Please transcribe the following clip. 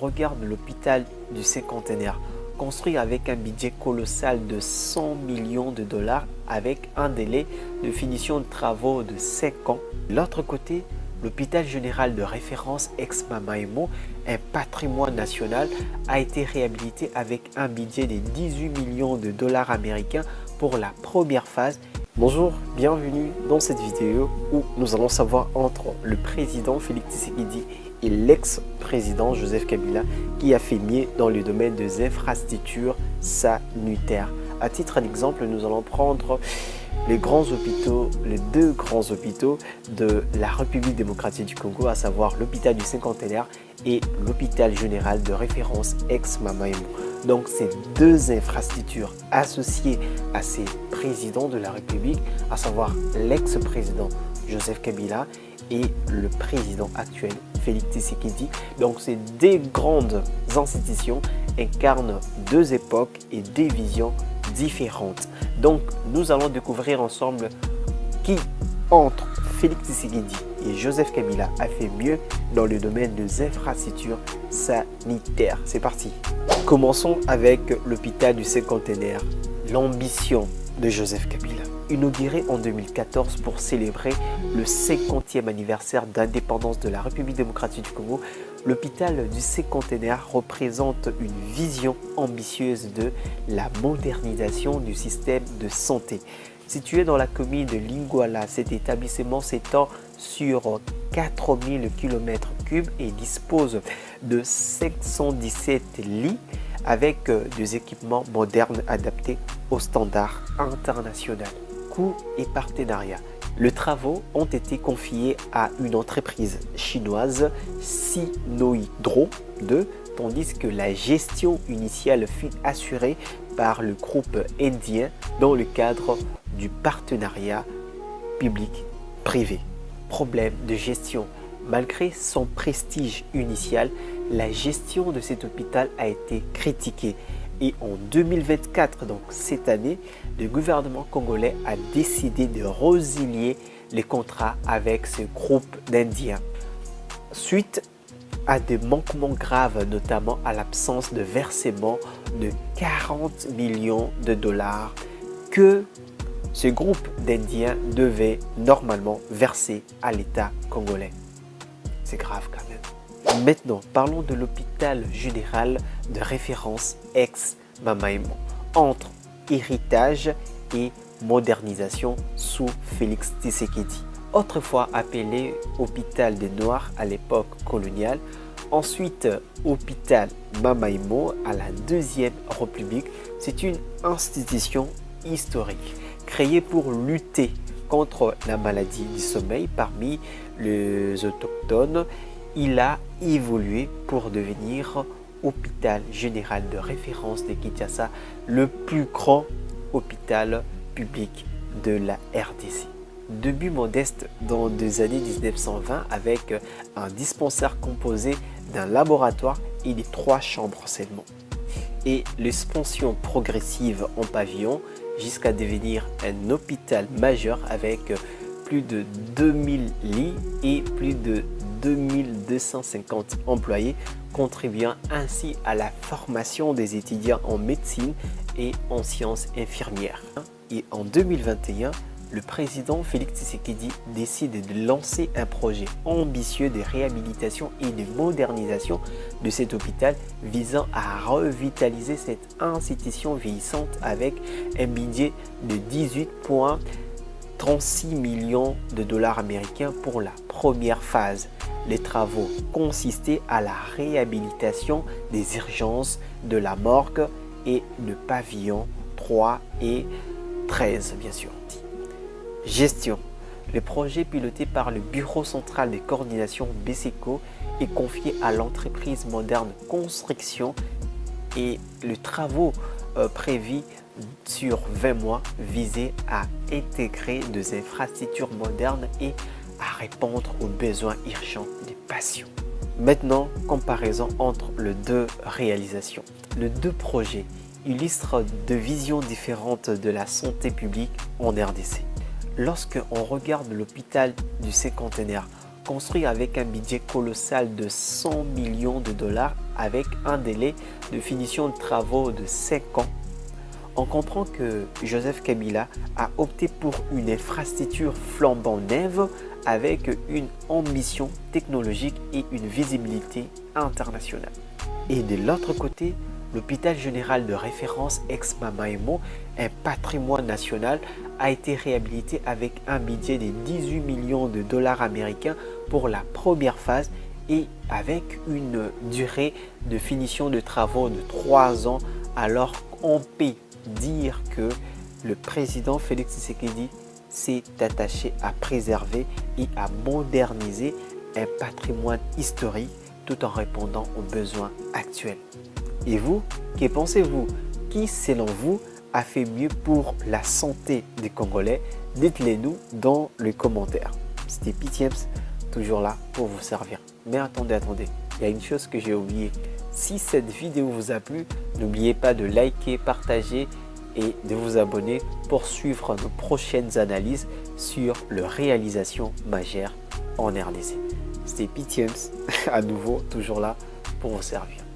Regarde l'hôpital du Cinquantenaire, construit avec un budget colossal de 100 millions de dollars avec un délai de finition de travaux de 5 ans. De l'autre côté, l'hôpital général de référence ex-Mamaimo, un patrimoine national, a été réhabilité avec un budget de 18 millions de dollars américains pour la première phase. Bonjour, bienvenue dans cette vidéo où nous allons savoir entre le président Félix Tshisekedi et l'ex-président Joseph Kabila qui a fait mieux dans le domaine des infrastructures sanitaires. À titre d'exemple, nous allons prendre les deux grands hôpitaux de la République démocratique du Congo, à savoir l'hôpital du Cinquantenaire et l'hôpital général de référence ex-Mamaimo. Donc ces deux infrastructures associées à ces présidents de la République, à savoir l'ex-président Joseph Kabila et le président actuel Félix Tshisekedi. Donc ces deux grandes institutions incarnent deux époques et deux visions différentes. Donc nous allons découvrir ensemble qui, entre Félix Tshisekedi et Joseph Kabila, a fait mieux dans le domaine des infrastructures sanitaires. C'est parti. Commençons avec l'hôpital du Cinquantenaire. L'ambition de Joseph Kabila. Inauguré en 2014 pour célébrer le 50e anniversaire d'indépendance de la République démocratique du Congo, l'hôpital du Cinquantenaire représente une vision ambitieuse de la modernisation du système de santé. Situé dans la commune de Lingwala, cet établissement s'étend sur 4000 km3 et dispose de 517 lits avec des équipements modernes adaptés aux standards internationaux. Coûts et partenariats. Les travaux ont été confiés à une entreprise chinoise, Sinohydro 2, tandis que la gestion initiale fut assurée par le groupe indien dans le cadre du partenariat public-privé. Problème de gestion. Malgré son prestige initial, la gestion de cet hôpital a été critiquée. Et en 2024, donc cette année, le gouvernement congolais a décidé de résilier les contrats avec ce groupe d'Indiens. Suite à des manquements graves, notamment à l'absence de versement de 40 millions de dollars que ce groupe d'Indiens devait normalement verser à l'État congolais. C'est grave quand même. Maintenant, parlons de l'hôpital général de référence ex-Mamaimo, entre héritage et modernisation sous Félix Tshisekedi. Autrefois appelé hôpital des Noirs à l'époque coloniale, ensuite hôpital Mamaimo à la Deuxième République, c'est une institution historique créée pour lutter contre la maladie du sommeil parmi les autochtones. Il a évolué pour devenir hôpital général de référence de Kinshasa, le plus grand hôpital public de la RDC. Début modeste dans les années 1920 avec un dispensaire composé d'un laboratoire et de 3 chambres seulement. Et l'expansion progressive en pavillon jusqu'à devenir un hôpital majeur avec plus de 2000 lits et plus de 2250 employés, contribuant ainsi à la formation des étudiants en médecine et en sciences infirmières. Et en 2021, le président Félix Tshisekedi décide de lancer un projet ambitieux de réhabilitation et de modernisation de cet hôpital visant à revitaliser cette institution vieillissante avec un budget de 18,36 millions de dollars américains pour la première phase. Les travaux consistaient à la réhabilitation des urgences de la morgue et le pavillon 3 et 13 bien sûr. Gestion. Le projet piloté par le Bureau central de coordination BCECO est confié à l'entreprise Moderne Construction et les travaux prévus sur 20 mois visaient à intégrer des infrastructures modernes et à répondre aux besoins urgents des patients. Maintenant, comparaison entre les deux réalisations. Les deux projets illustrent deux visions différentes de la santé publique en RDC. Lorsque on regarde l'hôpital du Cinquantenaire construit avec un budget colossal de 100 millions de dollars avec un délai de finition de travaux de 5 ans, on comprend que Joseph Kabila a opté pour une infrastructure flambant neuve avec une ambition technologique et une visibilité internationale. Et de l'autre côté, l'hôpital général de référence ex-Mamaimo, un patrimoine national, a été réhabilité avec un budget de 18 millions de dollars américains pour la première phase et avec une durée de finition de travaux de 3 ans, alors qu'on peut dire que le président Félix Tshisekedi s'est attaché à préserver et à moderniser un patrimoine historique tout en répondant aux besoins actuels. Et vous, que pensez-vous? Qui, selon vous, a fait mieux pour la santé des Congolais? Dites-le nous dans les commentaires. C'était Pitieps, toujours là pour vous servir. Mais attendez, il y a une chose que j'ai oubliée. Si cette vidéo vous a plu, n'oubliez pas de liker, partager et de vous abonner pour suivre nos prochaines analyses sur la réalisation majeure en RDC. C'était Pitieps, à nouveau toujours là pour vous servir.